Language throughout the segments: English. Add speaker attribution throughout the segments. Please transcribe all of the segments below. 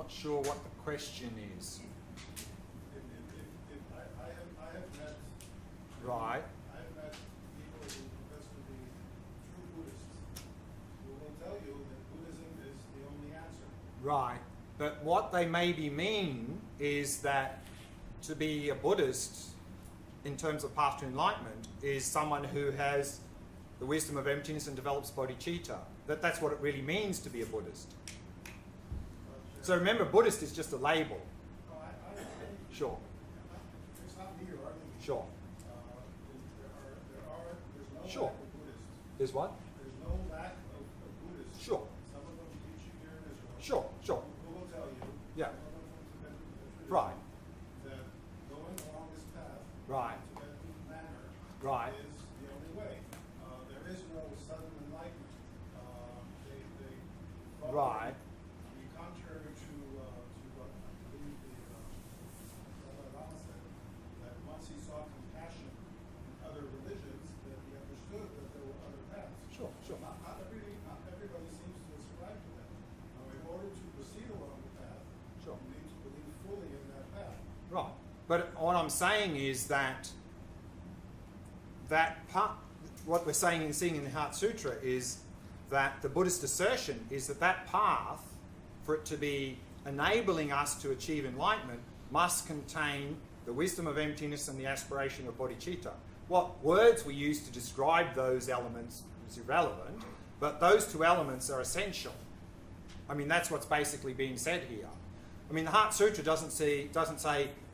Speaker 1: not sure what the question is.
Speaker 2: I have met
Speaker 1: Right.
Speaker 2: I have met people who profess to be true Buddhists who will tell you that Buddhism is the only answer.
Speaker 1: Right. But what they maybe mean is that to be a Buddhist, in terms of path to enlightenment, is someone who has the wisdom of emptiness and develops bodhicitta. That's what it really means to be a Buddhist. So remember, Buddhist is just a label. Sure.
Speaker 2: It's not me or arguing.
Speaker 1: Sure.
Speaker 2: There's no
Speaker 1: Sure.
Speaker 2: lack of Buddhists.
Speaker 1: There's what?
Speaker 2: There's no lack of Buddhists.
Speaker 1: Sure.
Speaker 2: Some of them teach here in Israel.
Speaker 1: Sure, sure.
Speaker 2: Who will tell you,
Speaker 1: Yeah.
Speaker 2: some of them from Tibetan tradition,
Speaker 1: Right.
Speaker 2: that going along this path,
Speaker 1: Right.
Speaker 2: in Tibetan manner,
Speaker 1: Right.
Speaker 2: is the only way. There is no sudden enlightenment. They follow
Speaker 1: Right.
Speaker 2: the contrary to what I believe the Dalai Lama said, that once he saw compassion in other religions, that he understood that there were other paths.
Speaker 1: Sure, sure.
Speaker 2: Not everybody seems to ascribe to that. Now, in order to proceed along the path,
Speaker 1: Sure.
Speaker 2: you need to believe fully in that path.
Speaker 1: Right. But what I'm saying is that part, what we're saying and seeing in the Heart Sutra is that the Buddhist assertion is that path, for it to be enabling us to achieve enlightenment, must contain the wisdom of emptiness and the aspiration of bodhicitta. What words we use to describe those elements is irrelevant, but those two elements are essential. I mean, that's what's basically being said here. I mean, the Heart Sutra doesn't say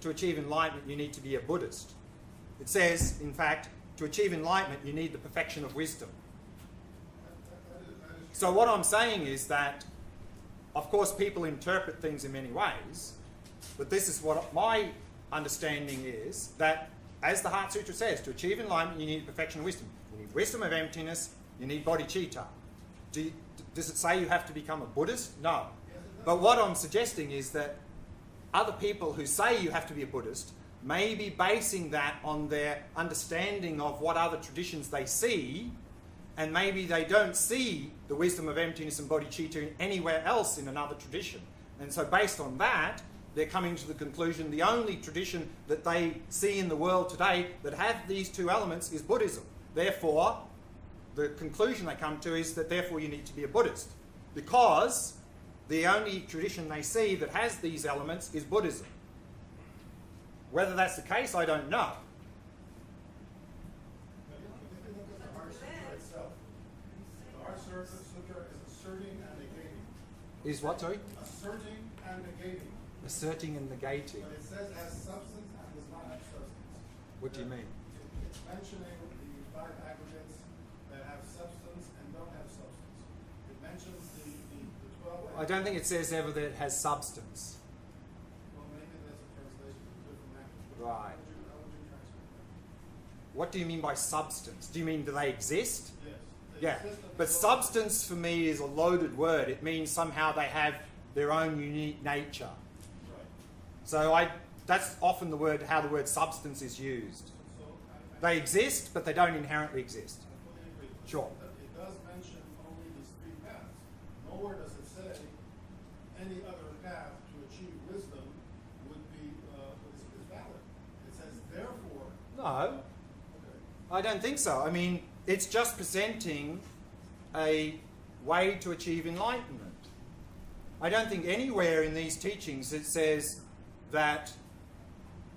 Speaker 1: to achieve enlightenment you need to be a Buddhist. It says, in fact, to achieve enlightenment you need the perfection of wisdom. So what I'm saying is that, of course, people interpret things in many ways, but this is what my understanding is, that as the Heart Sutra says, to achieve enlightenment you need perfection of wisdom. You need wisdom of emptiness, you need bodhicitta. Does it say you have to become a Buddhist? No. But what I'm suggesting is that other people who say you have to be a Buddhist may be basing that on their understanding of what other traditions they see, and maybe they don't see the wisdom of emptiness and bodhicitta anywhere else in another tradition. And so based on that, they're coming to the conclusion the only tradition that they see in the world today that have these two elements is Buddhism. Therefore, the conclusion they come to is that therefore you need to be a Buddhist, because the only tradition they see that has these elements is Buddhism. Whether that's the case, I don't know.
Speaker 2: If you look at the Heart Sutra itself, the Heart Sutra is asserting and negating.
Speaker 1: Is what, sorry?
Speaker 2: Asserting and negating.
Speaker 1: Asserting and negating.
Speaker 2: But it says has substance and does not have substance.
Speaker 1: What do you mean?
Speaker 2: It's mentioning the 5 aggregates that have substance and don't have substance. It mentions the 12
Speaker 1: I don't think it says ever that it has substance.
Speaker 2: Well, maybe that's a translation of a different language. But
Speaker 1: Right.
Speaker 2: How would you translate that?
Speaker 1: What do you mean by substance? Do you mean do they exist?
Speaker 2: Yes. They
Speaker 1: Yeah.
Speaker 2: exist and
Speaker 1: But
Speaker 2: they don't-
Speaker 1: substance for me is a loaded word. It means somehow they have their own unique nature.
Speaker 2: Right.
Speaker 1: So that's often how the word substance is used.
Speaker 2: So
Speaker 1: They exist, but they don't inherently exist.
Speaker 2: I fully agree.
Speaker 1: Sure.
Speaker 2: It does mention only these 3 paths. Nowhere does it say any other path to achieve wisdom would be is valid. It says therefore.
Speaker 1: No,
Speaker 2: Okay.
Speaker 1: I don't think so. I mean, it's just presenting a way to achieve enlightenment. I don't think anywhere in these teachings it says that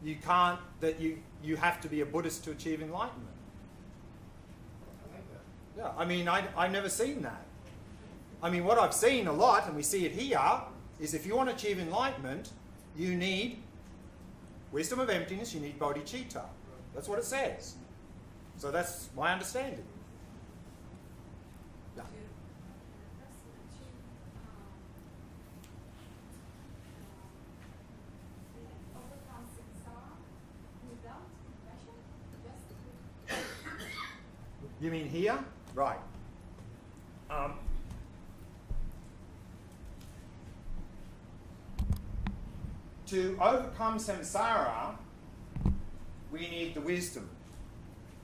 Speaker 1: you have to be a Buddhist to achieve enlightenment.
Speaker 2: I like that.
Speaker 1: Yeah, I mean, I've never seen that. I mean, what I've seen a lot, and we see it here, is if you want to achieve enlightenment, you need wisdom of emptiness, you need bodhicitta. That's what it says. So that's my understanding. Yeah. You mean here? Right. To overcome samsara, we need the wisdom.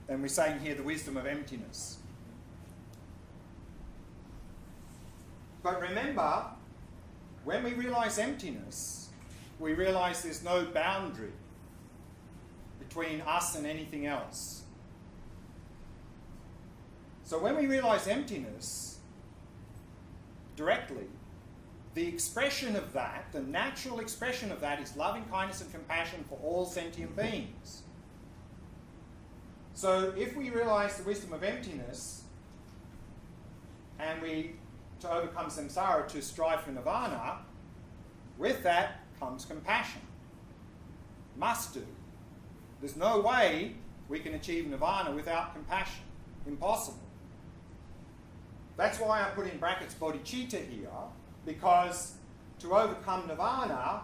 Speaker 1: And we're saying here the wisdom of emptiness. But remember, when we realize emptiness, we realize there's no boundary between us and anything else. So when we realize emptiness directly, the expression of that, the natural expression of that, is loving kindness and compassion for all sentient beings. So if we realize the wisdom of emptiness, and we, to overcome samsara, to strive for nirvana, with that comes compassion. Must do. There's no way we can achieve nirvana without compassion. Impossible. That's why I put in brackets bodhicitta here, because to overcome nirvana,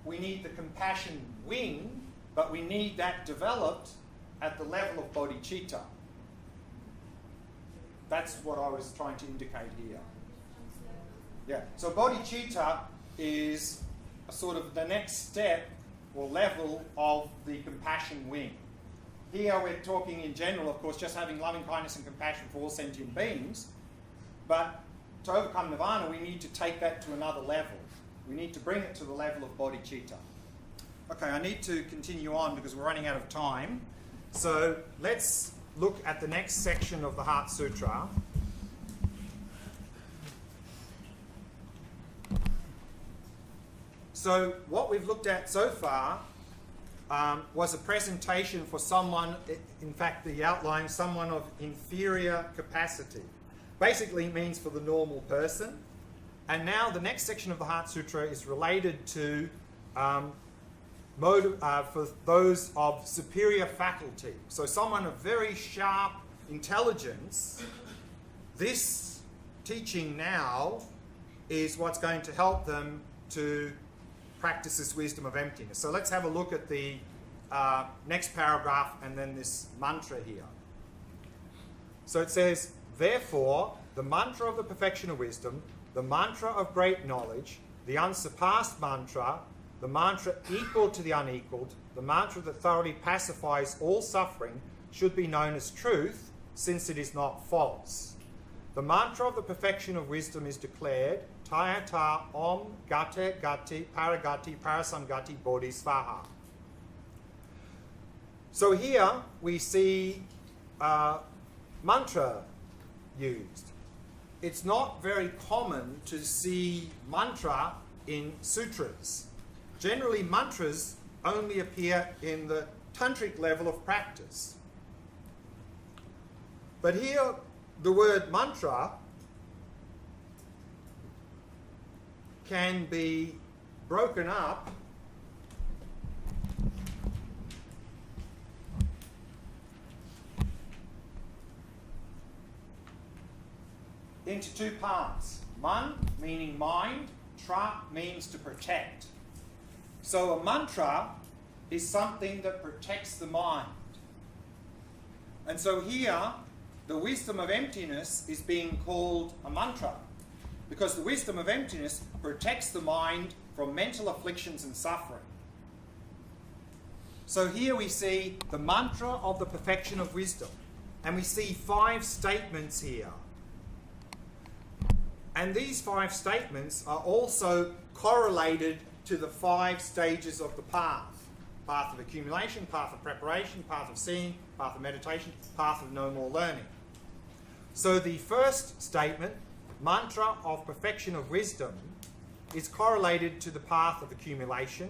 Speaker 1: we need the compassion wing, but we need that developed at the level of bodhicitta. That's what I was trying to indicate here. Yeah. So bodhicitta is a sort of the next step or level of the compassion wing. Here we're talking in general, of course, just having loving kindness and compassion for all sentient beings. But to overcome nirvana, we need to take that to another level. We need to bring it to the level of bodhicitta. Okay, I need to continue on because we're running out of time. So let's look at the next section of the Heart Sutra. So what we've looked at so far was a presentation for someone, in fact the outline, someone of inferior capacity. Basically it means for the normal person. And now the next section of the Heart Sutra is related to for those of superior faculty. So someone of very sharp intelligence, this teaching now is what's going to help them to practice this wisdom of emptiness. So let's have a look at the next paragraph and then this mantra here. So it says, therefore, the mantra of the perfection of wisdom, the mantra of great knowledge, the unsurpassed mantra, the mantra equal to the unequaled, the mantra that thoroughly pacifies all suffering, should be known as truth, since it is not false. The mantra of the perfection of wisdom is declared, Tayata Om Gate Gati Paragati Parasamgati Bodhisvaha. So here we see mantra used. It's not very common to see mantra in sutras. Generally, mantras only appear in the tantric level of practice. But here, the word mantra can be broken up into two parts. Man meaning mind, tra means to protect. So a mantra is something that protects the mind. And so here, the wisdom of emptiness is being called a mantra, because the wisdom of emptiness protects the mind from mental afflictions and suffering. So here we see the mantra of the perfection of wisdom, and we see 5 statements here. And these 5 statements are also correlated to the 5 stages of the path. Path of accumulation, path of preparation, path of seeing, path of meditation, path of no more learning. So the first statement, mantra of perfection of wisdom, is correlated to the path of accumulation.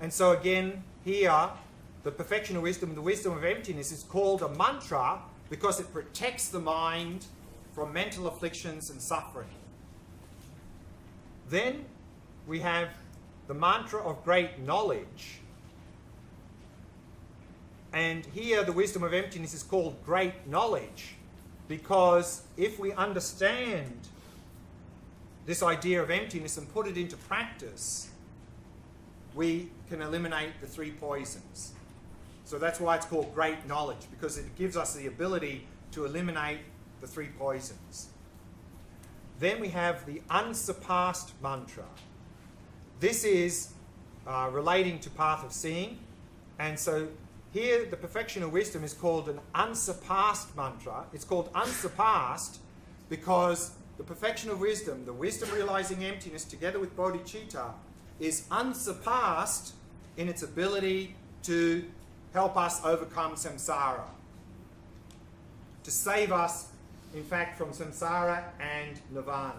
Speaker 1: And so again, here, the perfection of wisdom, the wisdom of emptiness, is called a mantra because it protects the mind from mental afflictions and suffering. Then we have the mantra of great knowledge. And here the wisdom of emptiness is called great knowledge because if we understand this idea of emptiness and put it into practice, we can eliminate the 3 poisons. So that's why it's called great knowledge, because it gives us the ability to eliminate the 3 poisons. Then we have the unsurpassed mantra. This is relating to path of seeing, and so here the perfection of wisdom is called an unsurpassed mantra. It's called unsurpassed because the perfection of wisdom, the wisdom realizing emptiness together with bodhicitta, is unsurpassed in its ability to help us overcome samsara, to save us, in fact, from samsara and nirvana.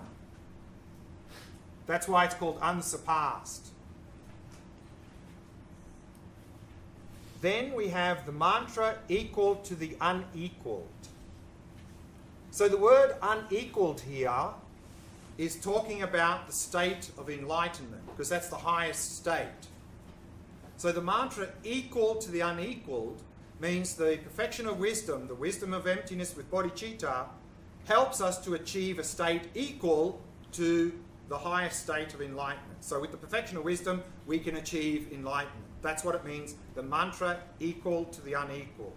Speaker 1: That's why it's called unsurpassed. Then we have the mantra equal to the unequaled. So the word unequaled here is talking about the state of enlightenment, because that's the highest state. So the mantra equal to the unequaled means the perfection of wisdom, the wisdom of emptiness with bodhicitta, helps us to achieve a state equal to the highest state of enlightenment. So with the perfection of wisdom, we can achieve enlightenment. That's what it means, the mantra equal to the unequaled.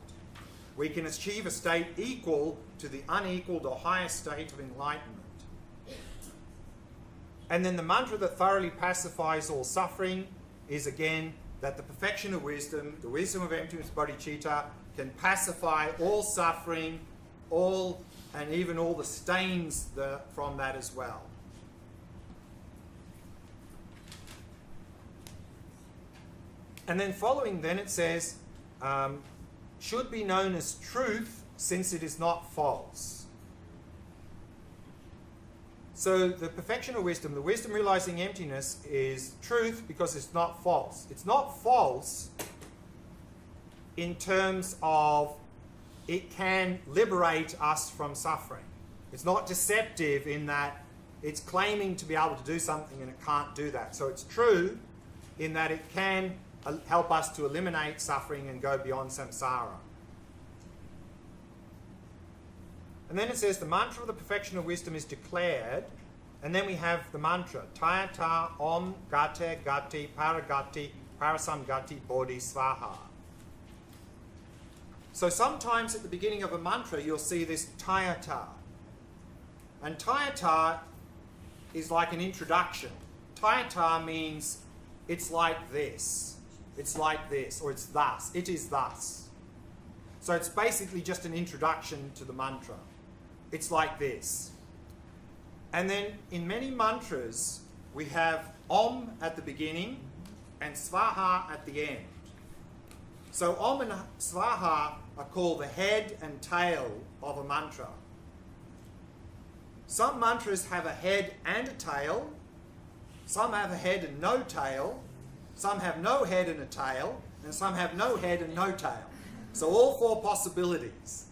Speaker 1: We can achieve a state equal to the unequaled or highest state of enlightenment. And then the mantra that thoroughly pacifies all suffering is again that the perfection of wisdom, the wisdom of emptiness bodhicitta, can pacify all suffering, and even all the stains from that as well. And then following then it says, should be known as truth since it is not false. So the perfection of wisdom, the wisdom realizing emptiness, is truth because it's not false. It's not false in terms of it can liberate us from suffering. It's not deceptive in that it's claiming to be able to do something and it can't do that. So it's true in that it can help us to eliminate suffering and go beyond samsara. And then it says the mantra of the perfection of wisdom is declared, and then we have the mantra Tayata Om Gate Gati Paragati Parasamgati Bodhi Svaha. So sometimes at the beginning of a mantra you'll see this Tayata. And Tayata is like an introduction. Tayata means it's like this. It's like this, or it's thus. It is thus. So it's basically just an introduction to the mantra. It's like this. And then in many mantras, we have Om at the beginning and Svaha at the end. So Om and Svaha are called the head and tail of a mantra. Some mantras have a head and a tail. Some have a head and no tail. Some have no head and a tail. And some have no head and no tail. So all four possibilities.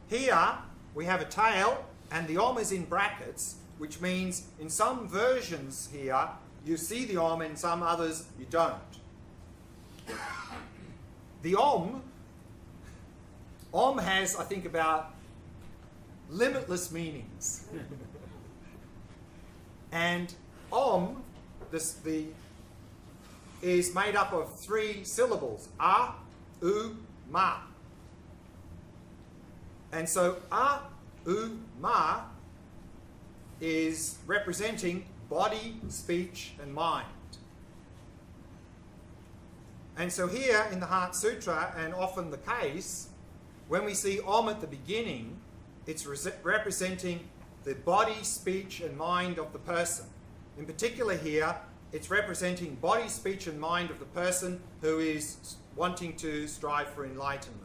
Speaker 1: Here we have a tail and the Om is in brackets, which means in some versions here you see the Om, in some others you don't. The Om has, I think, about limitless meanings. And Om is made up of 3 syllables, A, U, Ma. And so A, U, Ma is representing body, speech, and mind. And so here in the Heart Sutra, and often the case, when we see Om at the beginning, it's representing the body, speech, and mind of the person. In particular here, it's representing body, speech, and mind of the person who is wanting to strive for enlightenment.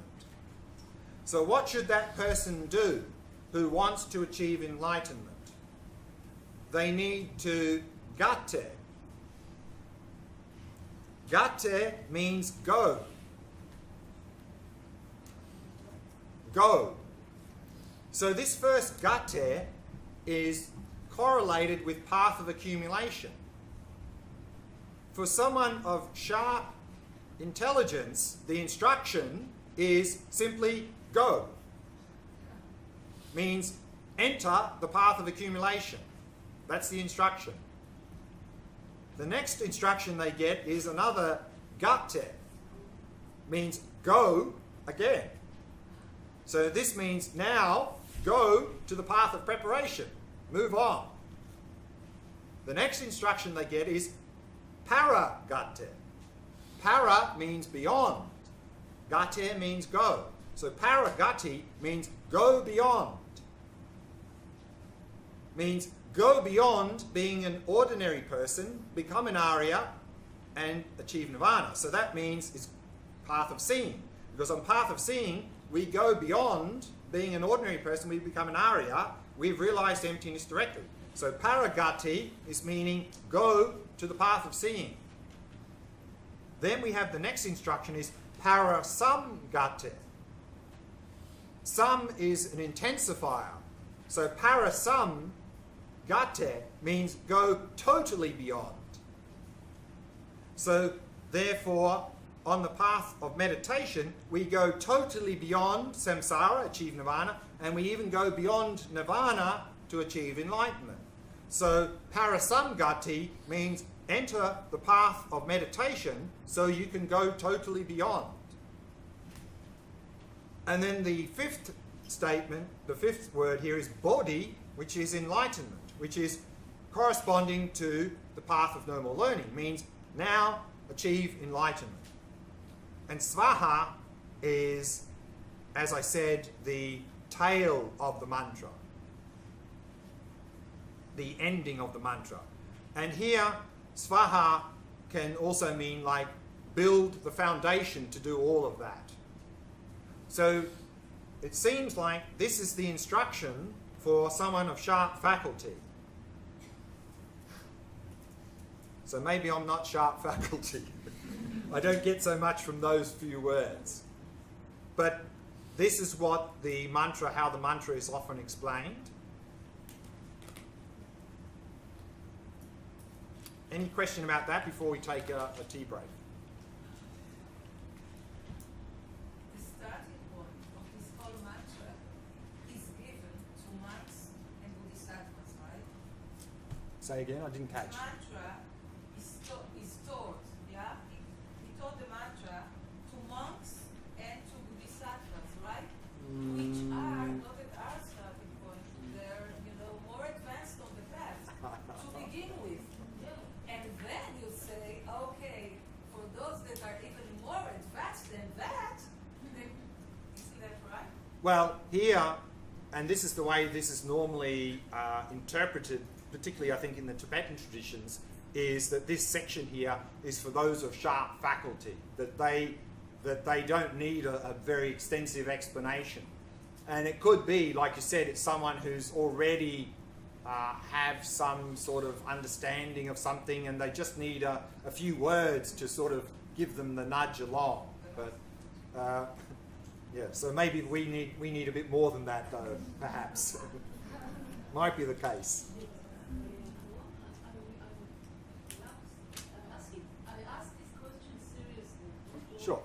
Speaker 1: So what should that person do who wants to achieve enlightenment? They need to gate. Gate means go. Go. So this first gate is correlated with path of accumulation. For someone of sharp intelligence, the instruction is simply go. Means enter the path of accumulation. That's the instruction. The next instruction they get is another gate. Means go again. So this means now go to the path of preparation. Move on. The next instruction they get is paragate. Para means beyond. Gate means go. So paragati means go beyond. means go beyond being an ordinary person, become an Arya, and achieve nirvana. So that means it's path of seeing. Because on path of seeing, we go beyond being an ordinary person, we become an Arya, we've realized emptiness directly. So paragati is meaning go to the path of seeing. Then we have the next instruction is parasamgate. Sam is an intensifier. So parasamgate means go totally beyond. So therefore, on the path of meditation, we go totally beyond samsara, achieve nirvana, and we even go beyond nirvana to achieve enlightenment. So parasamgati means enter the path of meditation so you can go totally beyond. And then the fifth statement, the fifth word here is bodhi, which is enlightenment, which is corresponding to the path of no more learning, means now achieve enlightenment. And svaha is, as I said, the tail of the mantra, the ending of the mantra. And here, svaha can also mean like build the foundation to do all of that. So it seems like this is the instruction for someone of sharp faculty. So maybe I'm not sharp faculty. I don't get so much from those few words. But this is what the mantra, how the mantra is often explained. Any question about that before we take a tea break?
Speaker 3: The starting point of this whole mantra is given to monks and bodhisattvas, right?
Speaker 1: Say again, I didn't catch.
Speaker 3: The mantra is taught, yeah? He taught the mantra to monks and to bodhisattvas, right? Which are not at our starting point. They're, more advanced on the path to begin with. And then you say, okay, for those that are even more advanced than that, isn't that right?
Speaker 1: Well, here, and this is the way this is normally interpreted, particularly I think in the Tibetan traditions, is that this section here is for those of sharp faculty, that they don't need a very extensive explanation. And it could be, like you said, it's someone who's already have some sort of understanding of something and they just need a few words to sort of give them the nudge along. But yeah, so maybe we need a bit more than that though, perhaps. Might be the case.
Speaker 4: I ask this question seriously.
Speaker 1: Sure.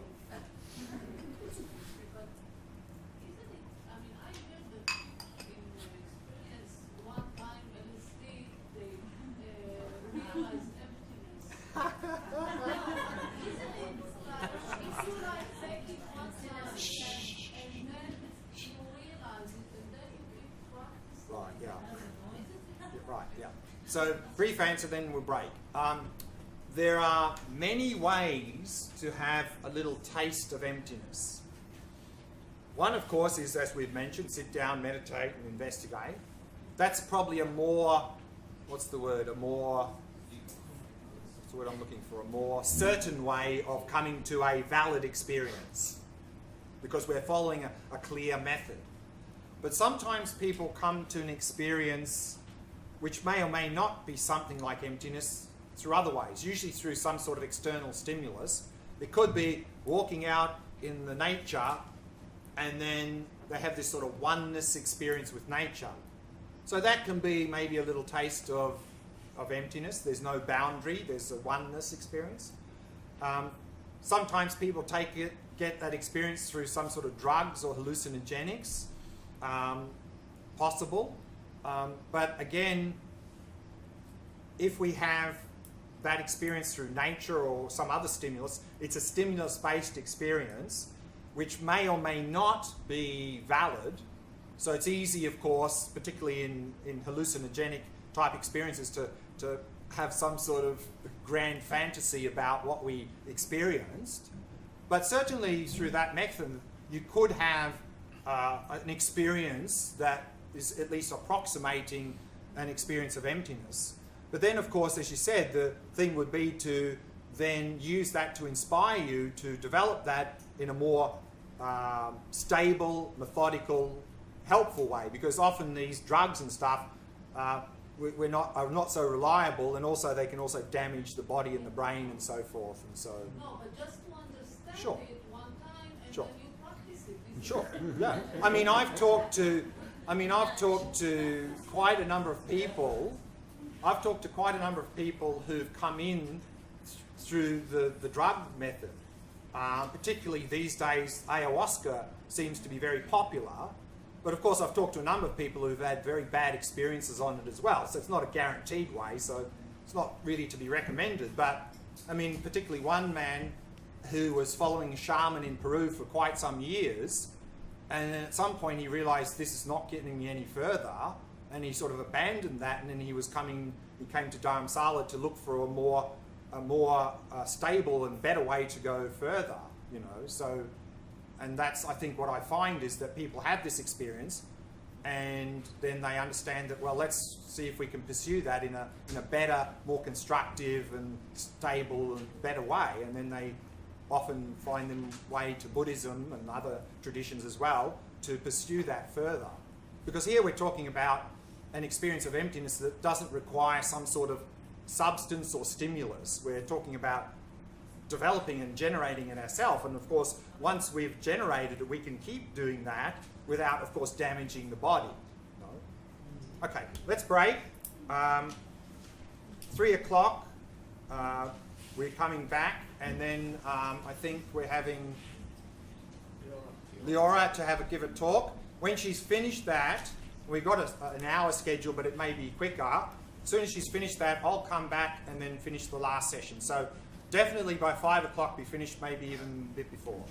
Speaker 1: So, brief answer, then we'll break. There are many ways to have a little taste of emptiness. One, of course, is, as we've mentioned, sit down, meditate, and investigate. That's probably a more, what's the word I'm looking for, a more certain way of coming to a valid experience, because we're following a clear method. But sometimes people come to an experience which may or may not be something like emptiness through other ways, usually through some sort of external stimulus. It could be walking out in the nature and then they have this sort of oneness experience with nature. So that can be maybe a little taste of emptiness. There's no boundary, there's a oneness experience. Sometimes people get that experience through some sort of drugs or hallucinogenics, possible. But again, if we have that experience through nature or some other stimulus, it's a stimulus-based experience which may or may not be valid. So it's easy, of course, particularly in hallucinogenic type experiences, to have some sort of grand fantasy about what we experienced. But certainly through that method, you could have an experience that is at least approximating an experience of emptiness. But then, of course, as you said, the thing would be to then use that to inspire you to develop that in a more stable, methodical, helpful way. Because often these drugs and stuff are not so reliable, and also they can also damage the body and the brain and so forth. And so.
Speaker 4: No, but just to understand
Speaker 1: Sure.
Speaker 4: it one time and
Speaker 1: Sure.
Speaker 4: then you practice it.
Speaker 1: Sure. Yeah. I mean, I've talked to quite a number of people. I've talked to quite a number of people who've come in through the drug method. Particularly these days, ayahuasca seems to be very popular. But of course, I've talked to a number of people who've had very bad experiences on it as well. So it's not a guaranteed way. So it's not really to be recommended. But I mean, particularly one man who was following a shaman in Peru for quite some years, and then at some point he realized this is not getting me any further, and he sort of abandoned that, and then he came to Dharamsala to look for a more stable and better way to go further, you know. So, and that's, I think, what I find is that people have this experience, and then they understand that, well, let's see if we can pursue that in a better, more constructive and stable and better way, and then they often find them way to Buddhism and other traditions as well to pursue that further. Because here we're talking about an experience of emptiness that doesn't require some sort of substance or stimulus. We're talking about developing and generating it ourselves, and of course once we've generated it we can keep doing that without, of course, damaging the body. No? Okay, let's break. 3 o'clock we're coming back, and then I think we're having Leora to give a talk. When she's finished that, we've got an hour schedule, but it may be quicker. As soon as she's finished that, I'll come back and then finish the last session. So definitely by 5 o'clock be finished, maybe even a bit before.